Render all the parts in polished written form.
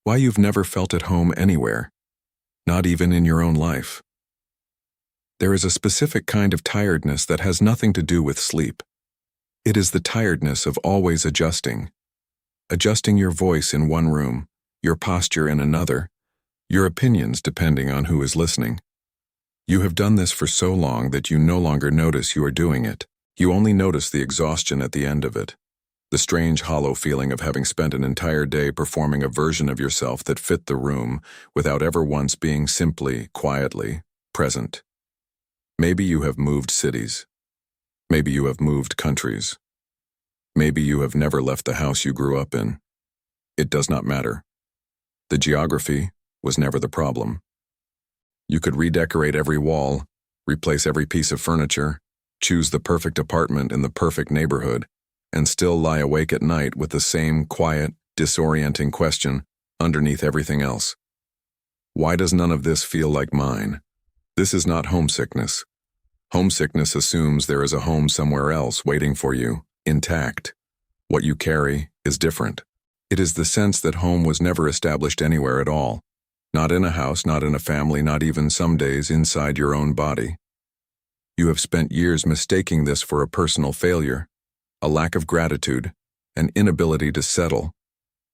Why you've never felt at home anywhere, not even in your own life. There is a specific kind of tiredness that has nothing to do with sleep. It is the tiredness of always adjusting. Adjusting your voice in one room, your posture in another, your opinions depending on who is listening. You have done this for so long that you no longer notice you are doing it. You only notice the exhaustion at the end of it. The strange, hollow feeling of having spent an entire day performing a version of yourself that fit the room without ever once being simply, quietly, present. Maybe you have moved cities. Maybe you have moved countries. Maybe you have never left the house you grew up in. It does not matter. The geography was never the problem. You could redecorate every wall, replace every piece of furniture, choose the perfect apartment in the perfect neighborhood, and still lie awake at night with the same quiet, disorienting question underneath everything else. Why does none of this feel like mine? This is not homesickness. Homesickness assumes there is a home somewhere else waiting for you, intact. What you carry is different. It is the sense that home was never established anywhere at all. Not in a house, not in a family, not even some days inside your own body. You have spent years mistaking this for a personal failure, a lack of gratitude, an inability to settle,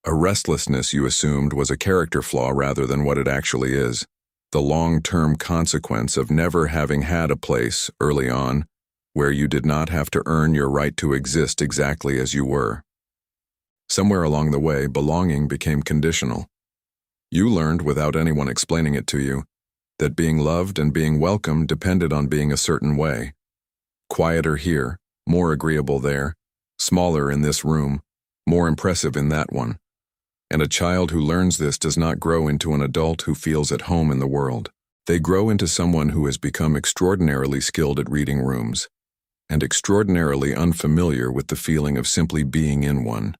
a restlessness you assumed was a character flaw rather than what it actually is, the long-term consequence of never having had a place early on where you did not have to earn your right to exist exactly as you were. Somewhere along the way, belonging became conditional. You learned, without anyone explaining it to you, that being loved and being welcomed depended on being a certain way. Quieter here, more agreeable there, smaller in this room, more impressive in that one. And a child who learns this does not grow into an adult who feels at home in the world. They grow into someone who has become extraordinarily skilled at reading rooms, and extraordinarily unfamiliar with the feeling of simply being in one.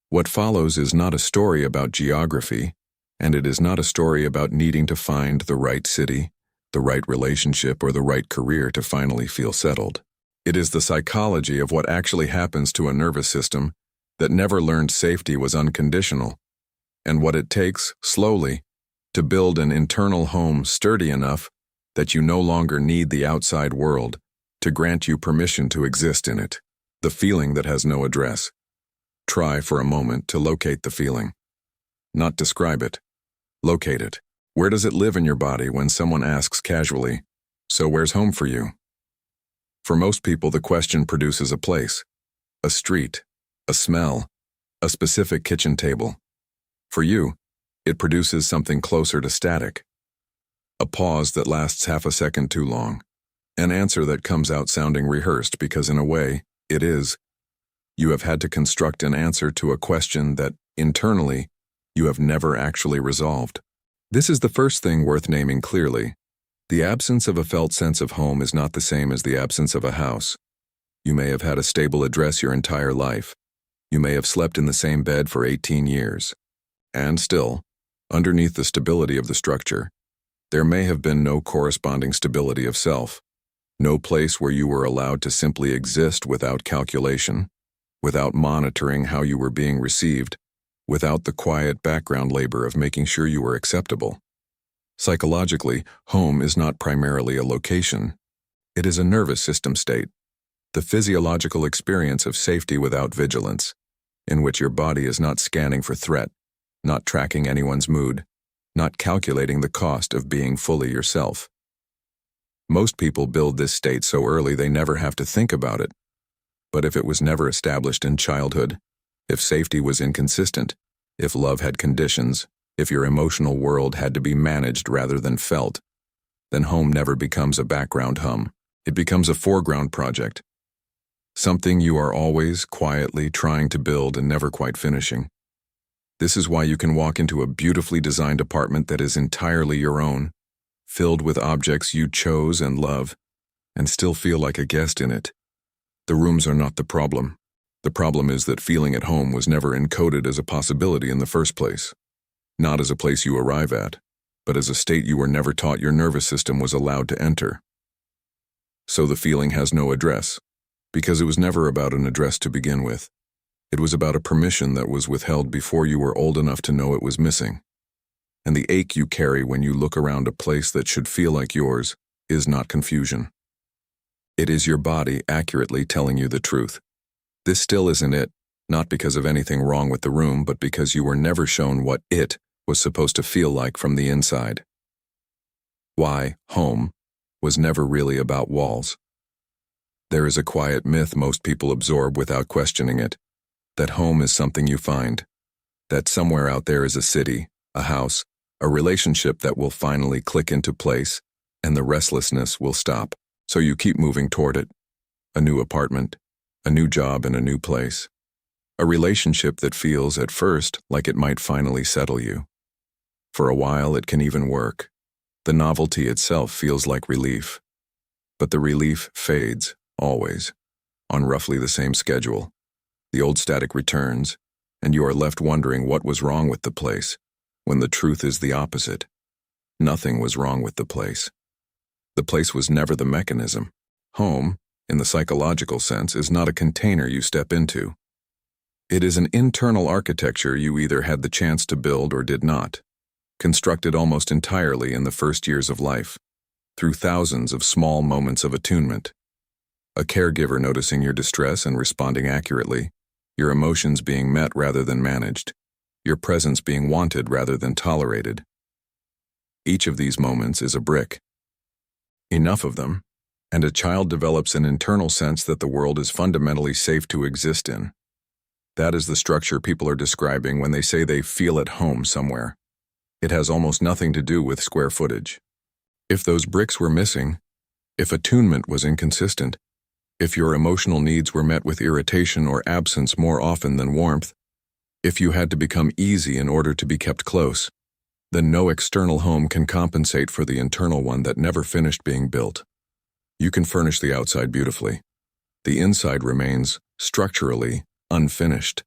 What follows is not a story about geography, and it is not a story about needing to find the right city, the right relationship, or the right career to finally feel settled. It is the psychology of what actually happens to a nervous system that never learned safety was unconditional, and what it takes, slowly, to build an internal home sturdy enough that you no longer need the outside world to grant you permission to exist in it. The feeling that has no address. Try for a moment to locate the feeling. Not describe it. Locate it. Where does it live in your body when someone asks casually, "So where's home for you?" For most people, the question produces a place, a street, a smell, a specific kitchen table. For you, it produces something closer to static. A pause that lasts half a second too long. An answer that comes out sounding rehearsed because in a way, it is. You have had to construct an answer to a question that, internally, you have never actually resolved. This is the first thing worth naming clearly. The absence of a felt sense of home is not the same as the absence of a house. You may have had a stable address your entire life. You may have slept in the same bed for 18 years. And still, underneath the stability of the structure, there may have been no corresponding stability of self. No place where you were allowed to simply exist without calculation, without monitoring how you were being received, without the quiet background labor of making sure you were acceptable. Psychologically, home is not primarily a location. It is a nervous system state, the physiological experience of safety without vigilance, in which your body is not scanning for threat, not tracking anyone's mood, not calculating the cost of being fully yourself. Most people build this state so early they never have to think about it. But if it was never established in childhood, if safety was inconsistent, if love had conditions, if your emotional world had to be managed rather than felt, then home never becomes a background hum. It becomes a foreground project. Something you are always quietly trying to build and never quite finishing. This is why you can walk into a beautifully designed apartment that is entirely your own, filled with objects you chose and love, and still feel like a guest in it. The rooms are not the problem. The problem is that feeling at home was never encoded as a possibility in the first place. Not as a place you arrive at, but as a state you were never taught your nervous system was allowed to enter. So the feeling has no address, because it was never about an address to begin with. It was about a permission that was withheld before you were old enough to know it was missing. And the ache you carry when you look around a place that should feel like yours is not confusion. It is your body accurately telling you the truth. This still isn't it, not because of anything wrong with the room, but because you were never shown what it was supposed to feel like from the inside. Why home was never really about walls. There is a quiet myth most people absorb without questioning it, that home is something you find, that somewhere out there is a city, a house, a relationship that will finally click into place, and the restlessness will stop, so you keep moving toward it. A new apartment, a new job in a new place. A relationship that feels at first like it might finally settle you. For a while it can even work. The novelty itself feels like relief. But the relief fades, always, on roughly the same schedule. The old static returns, and you are left wondering what was wrong with the place, when the truth is the opposite. Nothing was wrong with the place. The place was never the mechanism. Home, in the psychological sense, is not a container you step into. It is an internal architecture you either had the chance to build or did not, constructed almost entirely in the first years of life, through thousands of small moments of attunement. A caregiver noticing your distress and responding accurately, your emotions being met rather than managed, your presence being wanted rather than tolerated. Each of these moments is a brick. Enough of them, and a child develops an internal sense that the world is fundamentally safe to exist in. That is the structure people are describing when they say they feel at home somewhere. It has almost nothing to do with square footage. If those bricks were missing, if attunement was inconsistent, if your emotional needs were met with irritation or absence more often than warmth, if you had to become easy in order to be kept close, then no external home can compensate for the internal one that never finished being built. You can furnish the outside beautifully. The inside remains, structurally, unfinished.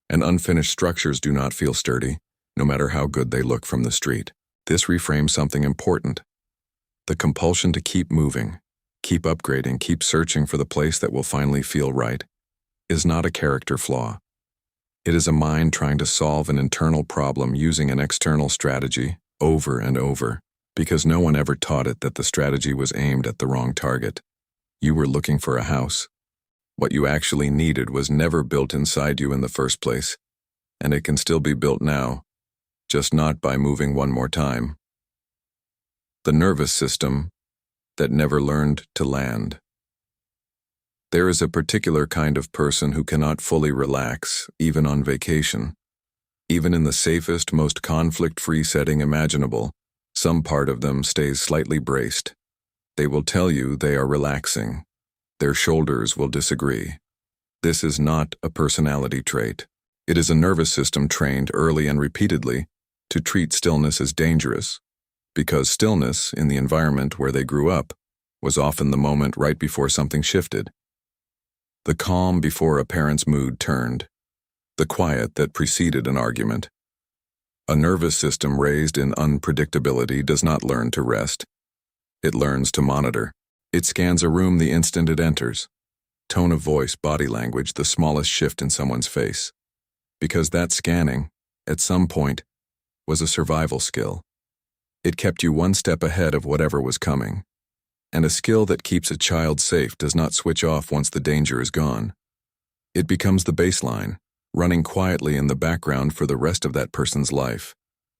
And unfinished structures do not feel sturdy, no matter how good they look from the street. This reframes something important. The compulsion to keep moving, keep upgrading, keep searching for the place that will finally feel right, is not a character flaw. It is a mind trying to solve an internal problem using an external strategy over and over, because no one ever taught it that the strategy was aimed at the wrong target. You were looking for a house. What you actually needed was never built inside you in the first place, and it can still be built now, just not by moving one more time. The nervous system that never learned to land. There is a particular kind of person who cannot fully relax, even on vacation. Even in the safest, most conflict-free setting imaginable, some part of them stays slightly braced. They will tell you they are relaxing. Their shoulders will disagree. This is not a personality trait. It is a nervous system trained early and repeatedly to treat stillness as dangerous, because stillness, in the environment where they grew up, was often the moment right before something shifted. The calm before a parent's mood turned, the quiet that preceded an argument. A nervous system raised in unpredictability does not learn to rest. It learns to monitor. It scans a room the instant it enters. Tone of voice, body language, the smallest shift in someone's face. Because that scanning, at some point, was a survival skill. It kept you one step ahead of whatever was coming. And a skill that keeps a child safe does not switch off once the danger is gone. It becomes the baseline, running quietly in the background for the rest of that person's life,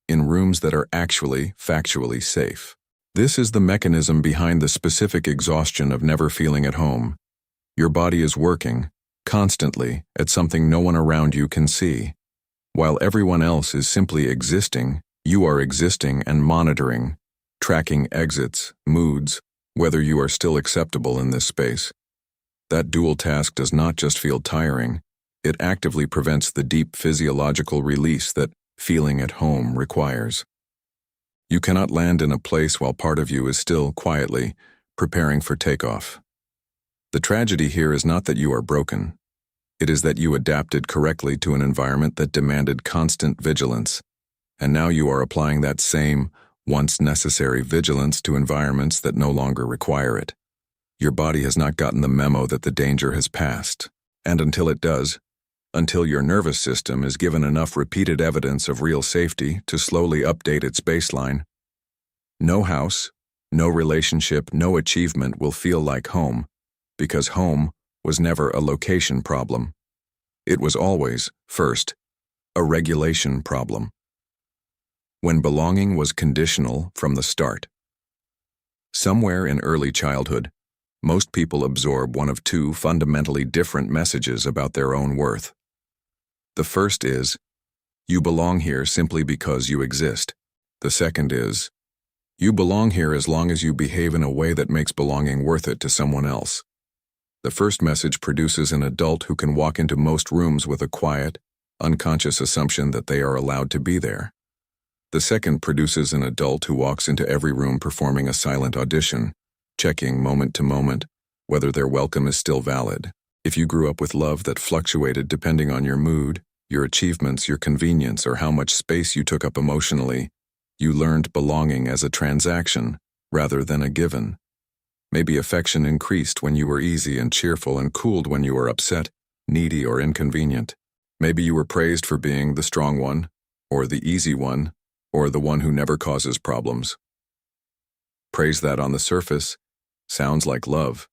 in rooms that are actually, factually safe. This is the mechanism behind the specific exhaustion of never feeling at home. Your body is working, constantly, at something no one around you can see. While everyone else is simply existing, you are existing and monitoring, tracking exits, moods, whether you are still acceptable in this space. That dual task does not just feel tiring, it actively prevents the deep physiological release that feeling at home requires. You cannot land in a place while part of you is still, quietly, preparing for takeoff. The tragedy here is not that you are broken. It is that you adapted correctly to an environment that demanded constant vigilance, and now you are applying that same, once necessary vigilance to environments that no longer require it. Your body has not gotten the memo that the danger has passed, and until it does, until your nervous system is given enough repeated evidence of real safety to slowly update its baseline. No house, no relationship, no achievement will feel like home, because home was never a location problem. It was always, first, a regulation problem. When belonging was conditional from the start. Somewhere in early childhood, most people absorb one of two fundamentally different messages about their own worth. The first is, you belong here simply because you exist. The second is, you belong here as long as you behave in a way that makes belonging worth it to someone else. The first message produces an adult who can walk into most rooms with a quiet, unconscious assumption that they are allowed to be there. The second produces an adult who walks into every room performing a silent audition, checking moment to moment whether their welcome is still valid. If you grew up with love that fluctuated depending on your mood, your achievements, your convenience, or how much space you took up emotionally, you learned belonging as a transaction rather than a given. Maybe affection increased when you were easy and cheerful and cooled when you were upset, needy, or inconvenient. Maybe you were praised for being the strong one, or the easy one, or the one who never causes problems. Praise that on the surface sounds like love,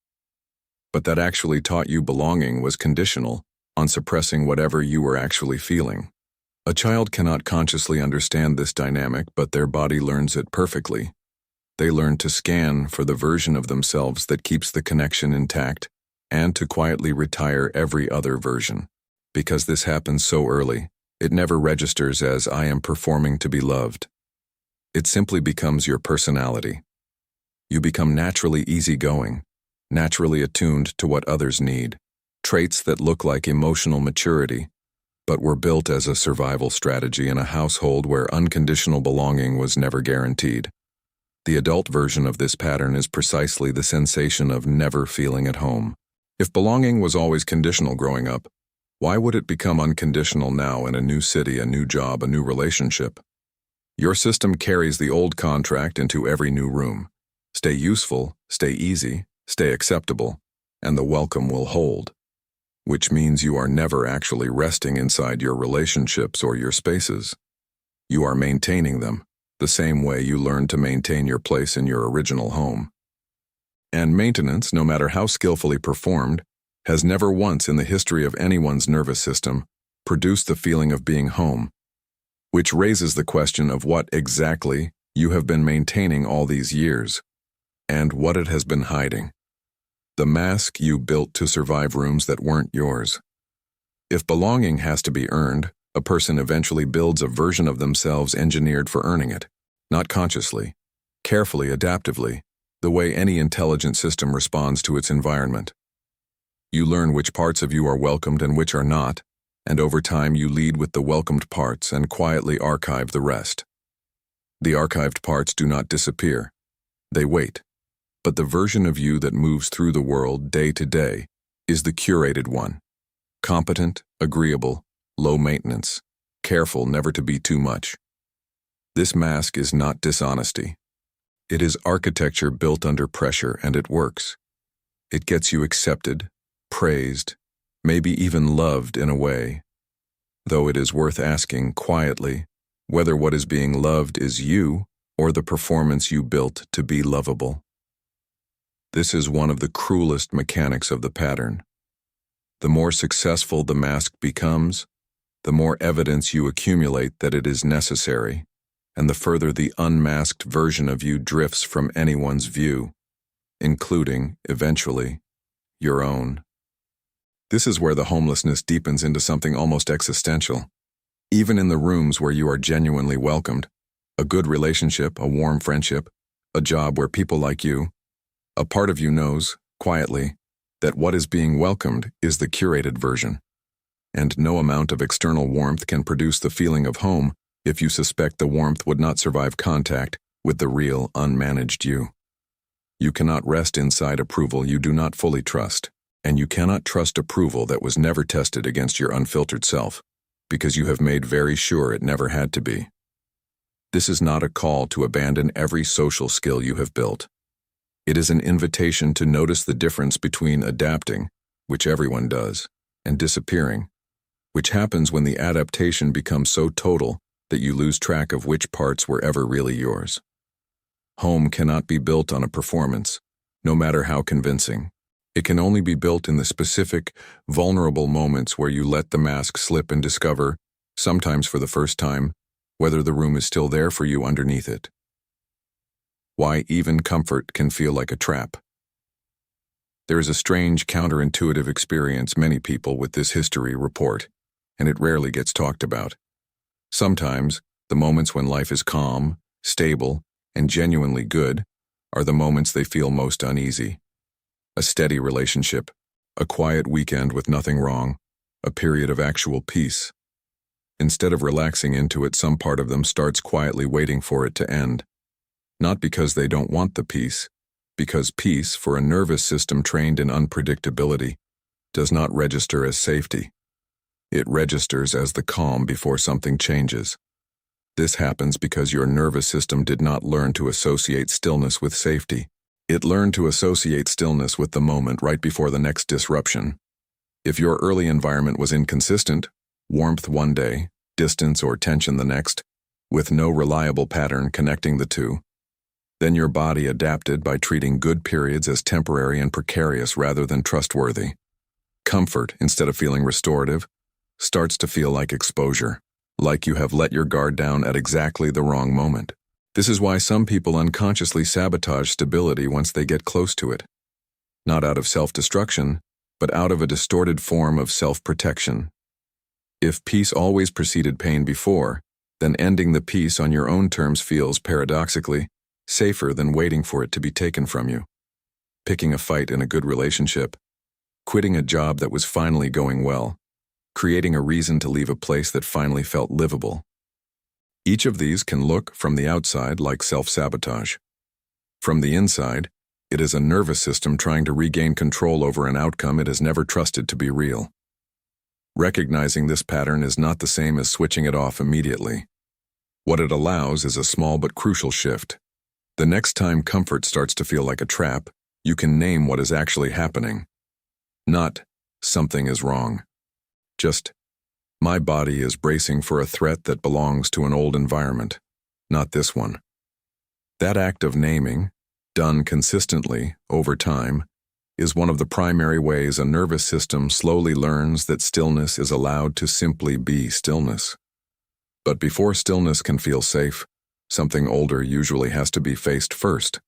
but that actually taught you belonging was conditional on suppressing whatever you were actually feeling. A child cannot consciously understand this dynamic, but their body learns it perfectly. They learn to scan for the version of themselves that keeps the connection intact and to quietly retire every other version. Because this happens so early, it never registers as I am performing to be loved. It simply becomes your personality. You become naturally easygoing, naturally attuned to what others need, traits that look like emotional maturity, but were built as a survival strategy in a household where unconditional belonging was never guaranteed. The adult version of this pattern is precisely the sensation of never feeling at home. If belonging was always conditional growing up, why would it become unconditional now in a new city, a new job, a new relationship? Your system carries the old contract into every new room. Stay useful, stay easy, stay acceptable, and the welcome will hold. Which means you are never actually resting inside your relationships or your spaces. You are maintaining them, the same way you learned to maintain your place in your original home. And maintenance, no matter how skillfully performed, has never once in the history of anyone's nervous system produced the feeling of being home, which raises the question of what exactly you have been maintaining all these years, and what it has been hiding. The mask you built to survive rooms that weren't yours. If belonging has to be earned, a person eventually builds a version of themselves engineered for earning it, not consciously, carefully, adaptively, the way any intelligent system responds to its environment. You learn which parts of you are welcomed and which are not, and over time you lead with the welcomed parts and quietly archive the rest. The archived parts do not disappear. They wait. But the version of you that moves through the world day to day is the curated one. Competent, agreeable, low maintenance, careful never to be too much. This mask is not dishonesty. It is architecture built under pressure, and it works. It gets you accepted, praised, maybe even loved in a way, though it is worth asking quietly whether what is being loved is you or the performance you built to be lovable. This is one of the cruelest mechanics of the pattern. The more successful the mask becomes, the more evidence you accumulate that it is necessary, and the further the unmasked version of you drifts from anyone's view, including, eventually, your own. This is where the homelessness deepens into something almost existential. Even in the rooms where you are genuinely welcomed, a good relationship, a warm friendship, a job where people like you, a part of you knows, quietly, that what is being welcomed is the curated version. And no amount of external warmth can produce the feeling of home if you suspect the warmth would not survive contact with the real, unmanaged you. You cannot rest inside approval you do not fully trust, and you cannot trust approval that was never tested against your unfiltered self, because you have made very sure it never had to be. This is not a call to abandon every social skill you have built. It is an invitation to notice the difference between adapting, which everyone does, and disappearing, which happens when the adaptation becomes so total that you lose track of which parts were ever really yours. Home cannot be built on a performance, no matter how convincing. It can only be built in the specific, vulnerable moments where you let the mask slip and discover, sometimes for the first time, whether the room is still there for you underneath it. Why even comfort can feel like a trap. There is a strange counterintuitive experience many people with this history report, and it rarely gets talked about. Sometimes, the moments when life is calm, stable, and genuinely good are the moments they feel most uneasy. A steady relationship, a quiet weekend with nothing wrong, a period of actual peace. Instead of relaxing into it, some part of them starts quietly waiting for it to end. Not because they don't want the peace, because peace, for a nervous system trained in unpredictability, does not register as safety. It registers as the calm before something changes. This happens because your nervous system did not learn to associate stillness with safety. It learned to associate stillness with the moment right before the next disruption. If your early environment was inconsistent, warmth one day, distance or tension the next, with no reliable pattern connecting the two, then your body adapted by treating good periods as temporary and precarious rather than trustworthy. Comfort, instead of feeling restorative, starts to feel like exposure, like you have let your guard down at exactly the wrong moment. This is why some people unconsciously sabotage stability once they get close to it. Not out of self-destruction, but out of a distorted form of self-protection. If peace always preceded pain before, then ending the peace on your own terms feels, paradoxically, safer than waiting for it to be taken from you. Picking a fight in a good relationship, quitting a job that was finally going well, creating a reason to leave a place that finally felt livable. Each of these can look, from the outside, like self-sabotage. From the inside, it is a nervous system trying to regain control over an outcome it has never trusted to be real. Recognizing this pattern is not the same as switching it off immediately. What it allows is a small but crucial shift. The next time comfort starts to feel like a trap, you can name what is actually happening. Not, something is wrong. Just, my body is bracing for a threat that belongs to an old environment, not this one. That act of naming, done consistently, over time, is one of the primary ways a nervous system slowly learns that stillness is allowed to simply be stillness. But before stillness can feel safe, something older usually has to be faced first.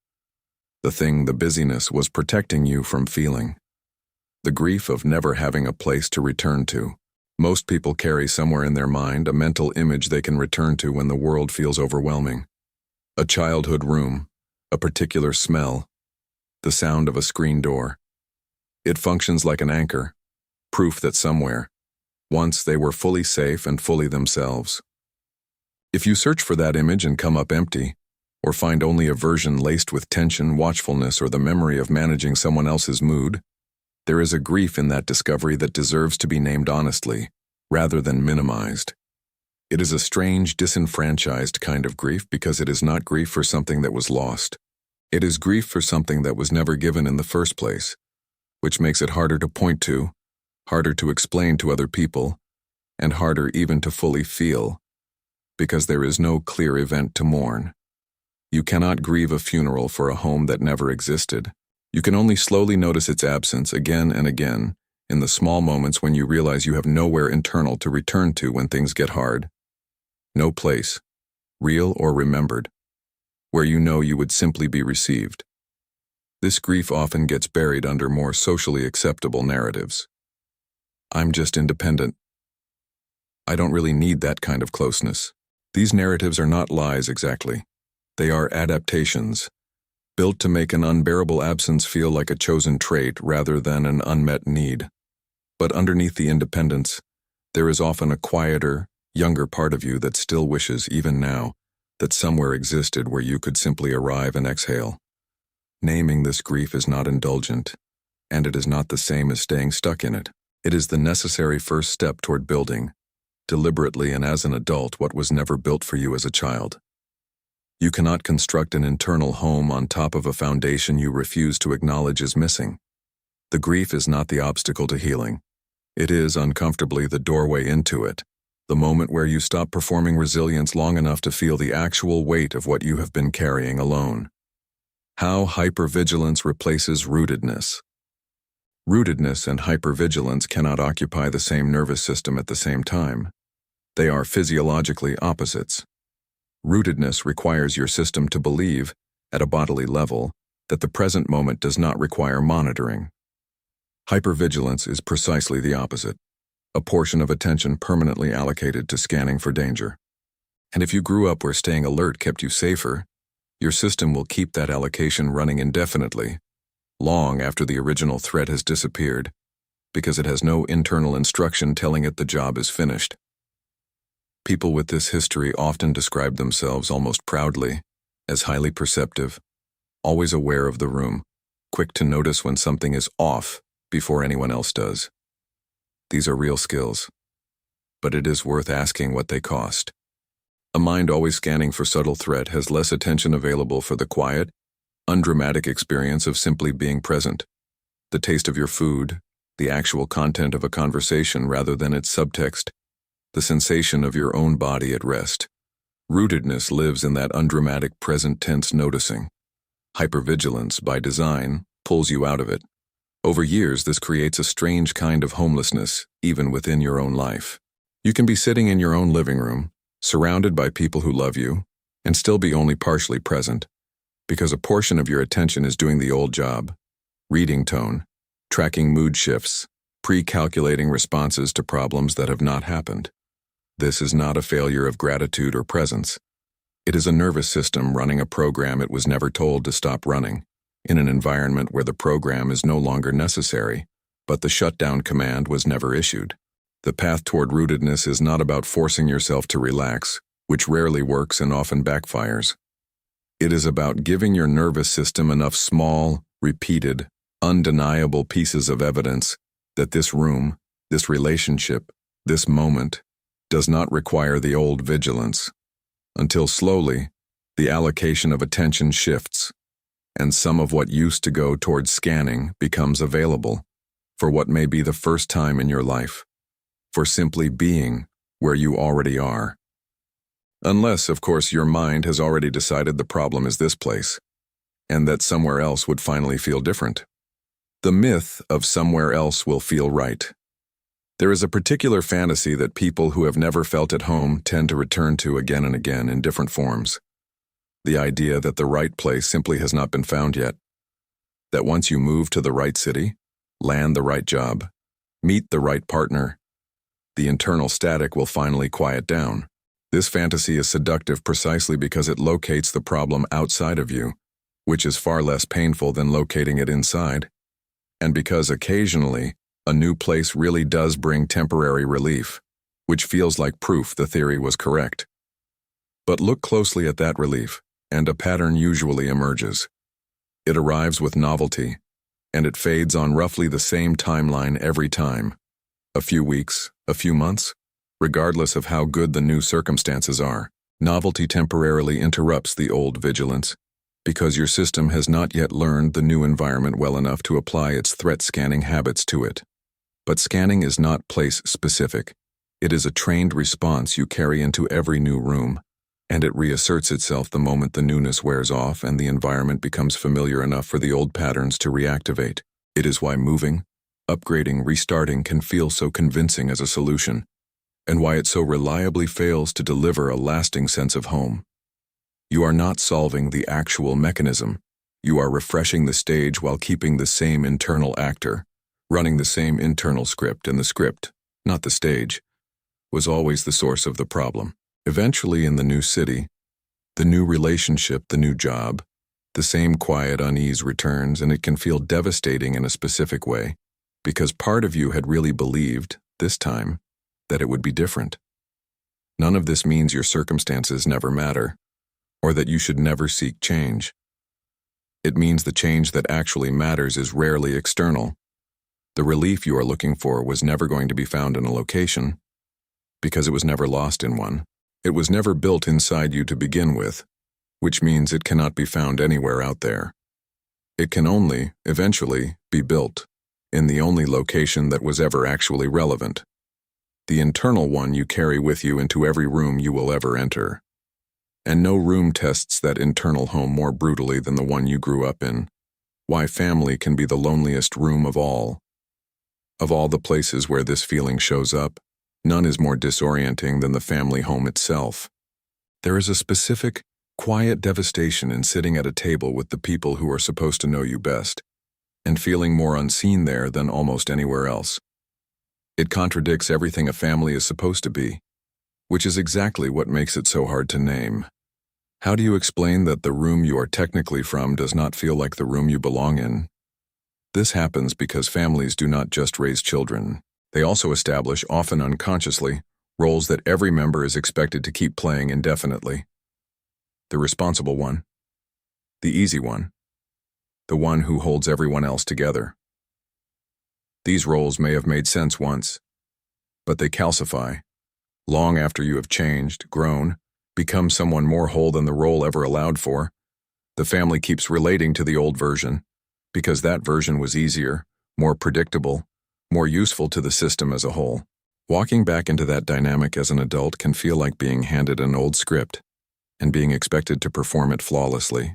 The thing the busyness was protecting you from feeling. The grief of never having a place to return to. Most people carry somewhere in their mind a mental image they can return to when the world feels overwhelming. A childhood room, a particular smell, the sound of a screen door. It functions like an anchor, proof that somewhere, once they were fully safe and fully themselves. If you search for that image and come up empty, or find only a version laced with tension, watchfulness, or the memory of managing someone else's mood, there is a grief in that discovery that deserves to be named honestly, rather than minimized. It is a strange, disenfranchised kind of grief because it is not grief for something that was lost. It is grief for something that was never given in the first place, which makes it harder to point to, harder to explain to other people, and harder even to fully feel, because there is no clear event to mourn. You cannot grieve a funeral for a home that never existed. You can only slowly notice its absence again and again, in the small moments when you realize you have nowhere internal to return to when things get hard. No place, real or remembered, where you know you would simply be received. This grief often gets buried under more socially acceptable narratives. I'm just independent. I don't really need that kind of closeness. These narratives are not lies exactly. They are adaptations, built to make an unbearable absence feel like a chosen trait rather than an unmet need. But underneath the independence, there is often a quieter, younger part of you that still wishes, even now, that somewhere existed where you could simply arrive and exhale. Naming this grief is not indulgent, and it is not the same as staying stuck in it. It is the necessary first step toward building, deliberately and as an adult, what was never built for you as a child. You cannot construct an internal home on top of a foundation you refuse to acknowledge is missing. The grief is not the obstacle to healing. It is, uncomfortably, the doorway into it, the moment where you stop performing resilience long enough to feel the actual weight of what you have been carrying alone. How hypervigilance replaces rootedness. Rootedness and hypervigilance cannot occupy the same nervous system at the same time. They are physiologically opposites. Rootedness requires your system to believe, at a bodily level, that the present moment does not require monitoring. Hypervigilance is precisely the opposite, a portion of attention permanently allocated to scanning for danger. And if you grew up where staying alert kept you safer, your system will keep that allocation running indefinitely, long after the original threat has disappeared, because it has no internal instruction telling it the job is finished. People with this history often describe themselves almost proudly as highly perceptive, always aware of the room, quick to notice when something is off before anyone else does. These are real skills, but it is worth asking what they cost. A mind always scanning for subtle threat has less attention available for the quiet, undramatic experience of simply being present, the taste of your food, the actual content of a conversation rather than its subtext, the sensation of your own body at rest. Rootedness lives in that undramatic present tense noticing. Hypervigilance, by design, pulls you out of it. Over years, this creates a strange kind of homelessness, even within your own life. You can be sitting in your own living room, surrounded by people who love you, and still be only partially present, because a portion of your attention is doing the old job, reading tone, tracking mood shifts, pre-calculating responses to problems that have not happened. This is not a failure of gratitude or presence. It is a nervous system running a program it was never told to stop running, in an environment where the program is no longer necessary, but the shutdown command was never issued. The path toward rootedness is not about forcing yourself to relax, which rarely works and often backfires. It is about giving your nervous system enough small, repeated, undeniable pieces of evidence that this room, this relationship, this moment, does not require the old vigilance, until slowly, the allocation of attention shifts, and some of what used to go towards scanning becomes available, for what may be the first time in your life, for simply being where you already are. Unless, of course, your mind has already decided the problem is this place, and that somewhere else would finally feel different. The myth of somewhere else will feel right. There is a particular fantasy that people who have never felt at home tend to return to again and again in different forms. The idea that the right place simply has not been found yet. That once you move to the right city, land the right job, meet the right partner, the internal static will finally quiet down. This fantasy is seductive precisely because it locates the problem outside of you, which is far less painful than locating it inside, and because occasionally, a new place really does bring temporary relief, which feels like proof the theory was correct. But look closely at that relief, and a pattern usually emerges. It arrives with novelty, and it fades on roughly the same timeline every time. A few weeks, a few months, regardless of how good the new circumstances are. Novelty temporarily interrupts the old vigilance, because your system has not yet learned the new environment well enough to apply its threat scanning habits to it. But scanning is not place-specific. It is a trained response you carry into every new room, and it reasserts itself the moment the newness wears off and the environment becomes familiar enough for the old patterns to reactivate. It is why moving, upgrading, restarting can feel so convincing as a solution, and why it so reliably fails to deliver a lasting sense of home. You are not solving the actual mechanism. You are refreshing the stage while keeping the same internal actor, running the same internal script, and the script, not the stage, was always the source of the problem. Eventually, in the new city, the new relationship, the new job, the same quiet unease returns, and it can feel devastating in a specific way, because part of you had really believed, this time, that it would be different. None of this means your circumstances never matter, or that you should never seek change. It means the change that actually matters is rarely external. The relief you are looking for was never going to be found in a location, because it was never lost in one. It was never built inside you to begin with, which means it cannot be found anywhere out there. It can only, eventually, be built. in the only location that was ever actually relevant. The internal one you carry with you into every room you will ever enter. And no room tests that internal home more brutally than the one you grew up in. Why family can be the loneliest room of all. Of all the places where this feeling shows up, none is more disorienting than the family home itself. There is a specific, quiet devastation in sitting at a table with the people who are supposed to know you best, and feeling more unseen there than almost anywhere else. It contradicts everything a family is supposed to be, which is exactly what makes it so hard to name. How do you explain that the room you are technically from does not feel like the room you belong in? This happens because families do not just raise children. They also establish, often unconsciously, roles that every member is expected to keep playing indefinitely. The responsible one. The easy one. The one who holds everyone else together. These roles may have made sense once, but they calcify. Long after you have changed, grown, become someone more whole than the role ever allowed for, the family keeps relating to the old version, because that version was easier, more predictable, more useful to the system as a whole. Walking back into that dynamic as an adult can feel like being handed an old script and being expected to perform it flawlessly,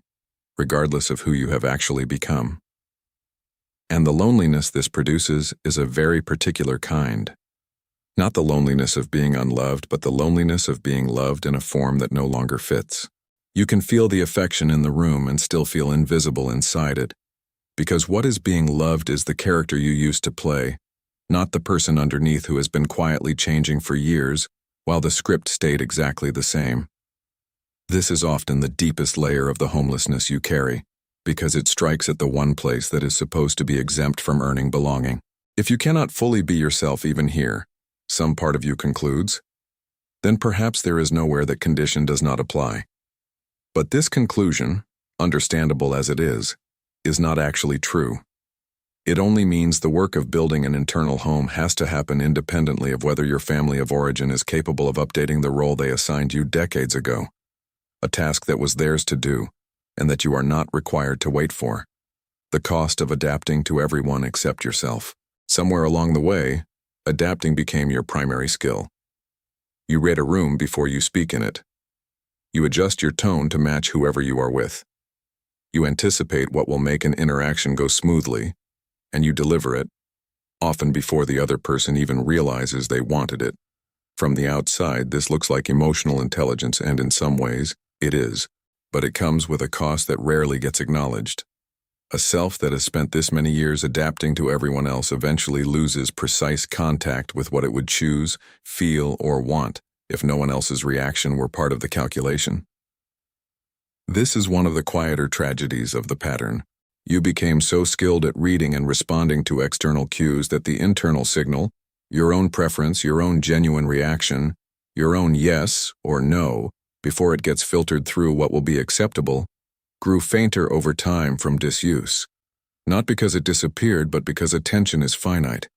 regardless of who you have actually become. And the loneliness this produces is a very particular kind. Not the loneliness of being unloved, but the loneliness of being loved in a form that no longer fits. You can feel the affection in the room and still feel invisible inside it, because what is being loved is the character you used to play, not the person underneath who has been quietly changing for years while the script stayed exactly the same. This is often the deepest layer of the homelessness you carry, because it strikes at the one place that is supposed to be exempt from earning belonging. If you cannot fully be yourself even here, some part of you concludes, then perhaps there is nowhere that condition does not apply. But this conclusion, understandable as it is not actually true. It only means the work of building an internal home has to happen independently of whether your family of origin is capable of updating the role they assigned you decades ago, a task that was theirs to do, and that you are not required to wait for. The cost of adapting to everyone except yourself. Somewhere along the way, adapting became your primary skill. You read a room before you speak in it. You adjust your tone to match whoever you are with. You anticipate what will make an interaction go smoothly, and you deliver it, often before the other person even realizes they wanted it. From the outside, this looks like emotional intelligence, and in some ways, it is, but it comes with a cost that rarely gets acknowledged. A self that has spent this many years adapting to everyone else eventually loses precise contact with what it would choose, feel, or want if no one else's reaction were part of the calculation. This is one of the quieter tragedies of the pattern. You became so skilled at reading and responding to external cues that the internal signal, your own preference, your own genuine reaction, your own yes or no, before it gets filtered through what will be acceptable, grew fainter over time from disuse. Not because it disappeared, but because attention is finite.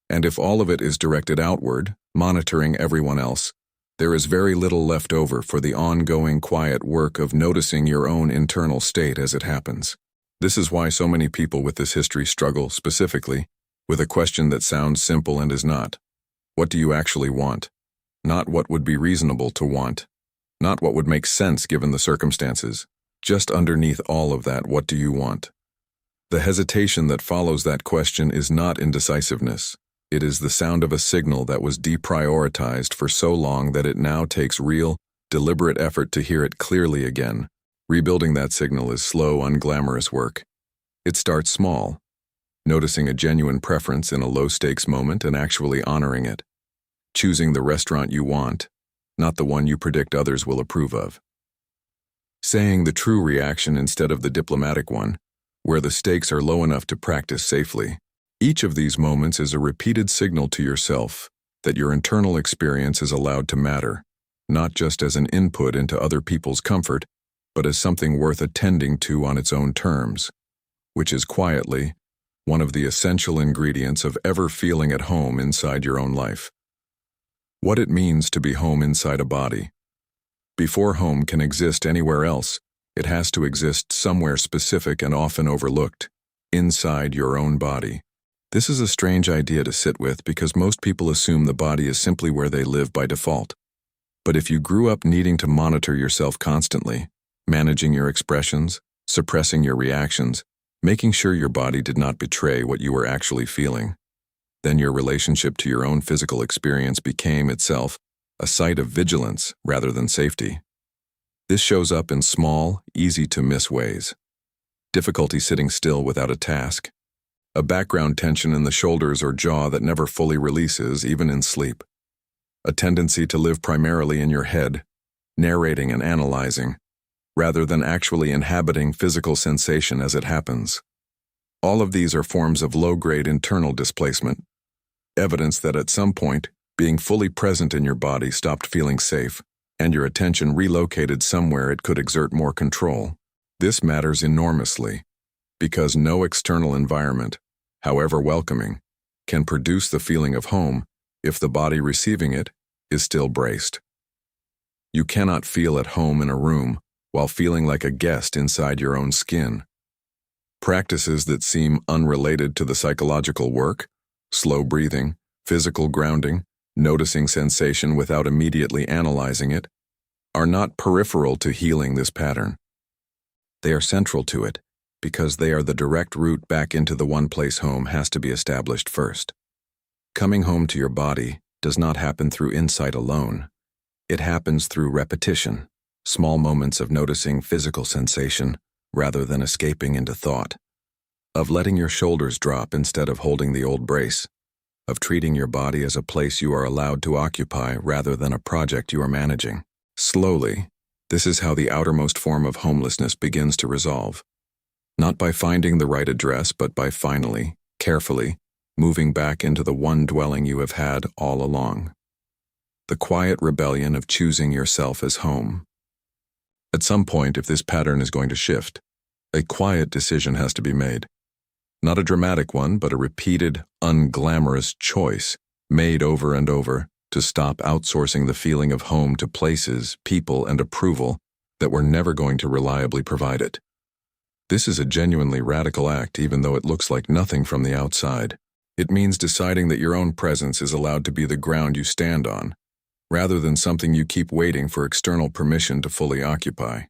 And if all of it is directed outward, monitoring everyone else, there is very little left over for the ongoing quiet work of noticing your own internal state as it happens. This is why so many people with this history struggle, specifically, with a question that sounds simple and is not. What do you actually want? Not what would be reasonable to want. Not what would make sense given the circumstances. Just underneath all of that, what do you want? The hesitation that follows that question is not indecisiveness. It is the sound of a signal that was deprioritized for so long that it now takes real, deliberate effort to hear it clearly again. Rebuilding that signal is slow, unglamorous work. It starts small, noticing a genuine preference in a low-stakes moment and actually honoring it. Choosing the restaurant you want, not the one you predict others will approve of. Saying the true reaction instead of the diplomatic one, where the stakes are low enough to practice safely. Each of these moments is a repeated signal to yourself that your internal experience is allowed to matter, not just as an input into other people's comfort, but as something worth attending to on its own terms, which is quietly one of the essential ingredients of ever feeling at home inside your own life. What it means to be home inside a body. Before home can exist anywhere else, it has to exist somewhere specific and often overlooked, inside your own body. This is a strange idea to sit with because most people assume the body is simply where they live by default. But if you grew up needing to monitor yourself constantly, managing your expressions, suppressing your reactions, making sure your body did not betray what you were actually feeling, then your relationship to your own physical experience became itself a site of vigilance rather than safety. This shows up in small, easy-to-miss ways. Difficulty sitting still without a task. A background tension in the shoulders or jaw that never fully releases, even in sleep. A tendency to live primarily in your head, narrating and analyzing, rather than actually inhabiting physical sensation as it happens. All of these are forms of low-grade internal displacement, evidence that at some point, being fully present in your body stopped feeling safe, and your attention relocated somewhere it could exert more control. This matters enormously, because no external environment, however welcoming, can produce the feeling of home if the body receiving it is still braced. You cannot feel at home in a room while feeling like a guest inside your own skin. Practices that seem unrelated to the psychological work, slow breathing, physical grounding, noticing sensation without immediately analyzing it, are not peripheral to healing this pattern. They are central to it, because they are the direct route back into the one place home has to be established first. Coming home to your body does not happen through insight alone. It happens through repetition, small moments of noticing physical sensation rather than escaping into thought, of letting your shoulders drop instead of holding the old brace, of treating your body as a place you are allowed to occupy rather than a project you are managing. Slowly, this is how the outermost form of homelessness begins to resolve. Not by finding the right address, but by finally, carefully, moving back into the one dwelling you have had all along. The quiet rebellion of choosing yourself as home. At some point, if this pattern is going to shift, a quiet decision has to be made. Not a dramatic one, but a repeated, unglamorous choice, made over and over, to stop outsourcing the feeling of home to places, people, and approval that were never going to reliably provide it. This is a genuinely radical act, even though it looks like nothing from the outside. It means deciding that your own presence is allowed to be the ground you stand on, rather than something you keep waiting for external permission to fully occupy.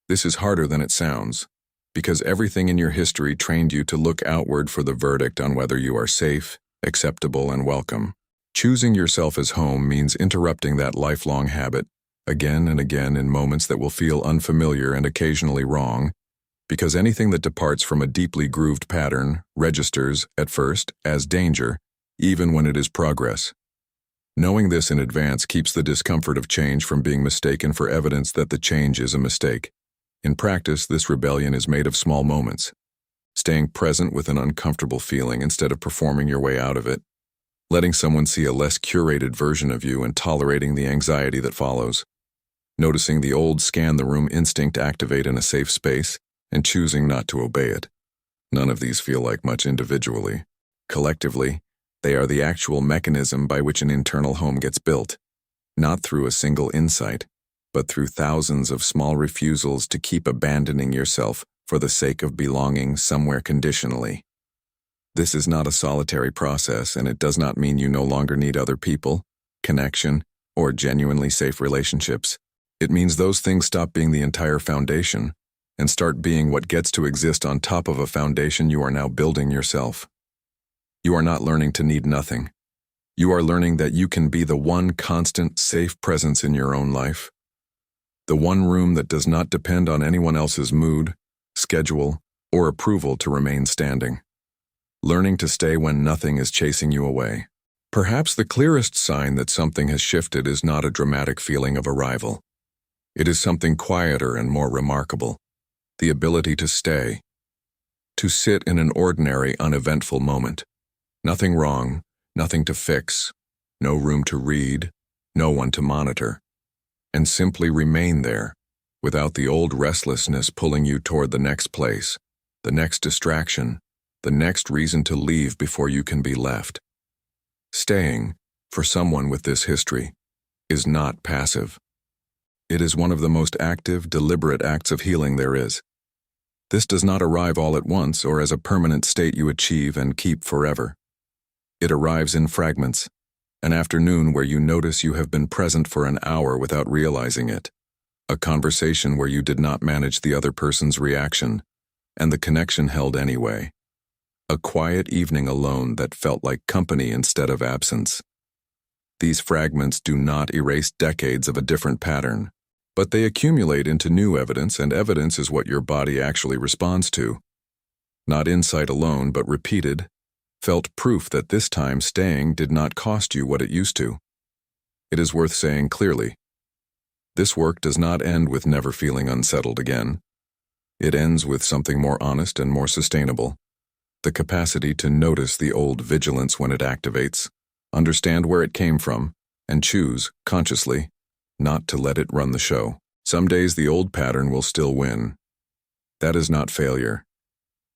This is harder than it sounds, because everything in your history trained you to look outward for the verdict on whether you are safe, acceptable, and welcome. Choosing yourself as home means interrupting that lifelong habit, again and again in moments that will feel unfamiliar and occasionally wrong, because anything that departs from a deeply grooved pattern registers, at first, as danger, even when it is progress. Knowing this in advance keeps the discomfort of change from being mistaken for evidence that the change is a mistake. In practice, this rebellion is made of small moments. Staying present with an uncomfortable feeling instead of performing your way out of it. Letting someone see a less curated version of you and tolerating the anxiety that follows. Noticing the old scan-the-room instinct activate in a safe space and choosing not to obey it. None of these feel like much individually. Collectively, they are the actual mechanism by which an internal home gets built, not through a single insight, but through thousands of small refusals to keep abandoning yourself for the sake of belonging somewhere conditionally. This is not a solitary process, and it does not mean you no longer need other people, connection, or genuinely safe relationships. It means those things stop being the entire foundation and start being what gets to exist on top of a foundation you are now building yourself. You are not learning to need nothing. You are learning that you can be the one constant, safe presence in your own life. The one room that does not depend on anyone else's mood, schedule, or approval to remain standing. Learning to stay when nothing is chasing you away. Perhaps the clearest sign that something has shifted is not a dramatic feeling of arrival. It is something quieter and more remarkable. The ability to stay. To sit in an ordinary, uneventful moment. Nothing wrong, nothing to fix, no room to read, no one to monitor. And simply remain there, without the old restlessness pulling you toward the next place, the next distraction, the next reason to leave before you can be left. Staying, for someone with this history, is not passive. It is one of the most active, deliberate acts of healing there is. This does not arrive all at once or as a permanent state you achieve and keep forever. It arrives in fragments, an afternoon where you notice you have been present for an hour without realizing it, a conversation where you did not manage the other person's reaction, and the connection held anyway, a quiet evening alone that felt like company instead of absence. These fragments do not erase decades of a different pattern, but they accumulate into new evidence, and evidence is what your body actually responds to. Not insight alone, but repeated, felt proof that this time staying did not cost you what it used to. It is worth saying clearly, this work does not end with never feeling unsettled again. It ends with something more honest and more sustainable, the capacity to notice the old vigilance when it activates, understand where it came from, and choose, consciously, not to let it run the show. Some days the old pattern will still win. That is not failure.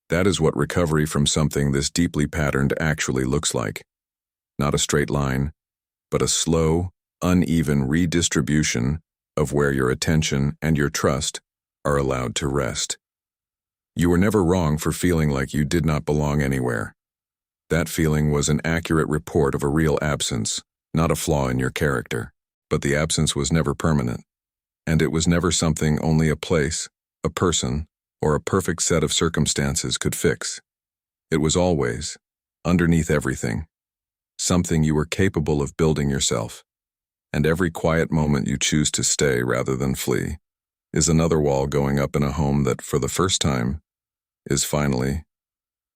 That is what recovery from something this deeply patterned actually looks like. Not a straight line, but a slow, uneven redistribution of where your attention and your trust are allowed to rest. You were never wrong for feeling like you did not belong anywhere. That feeling was an accurate report of a real absence, not a flaw in your character. But the absence was never permanent, and it was never something only a place, a person, or a perfect set of circumstances could fix. It was always, underneath everything, something you were capable of building yourself, and every quiet moment you choose to stay rather than flee is another wall going up in a home that, for the first time, is finally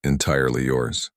entirely yours.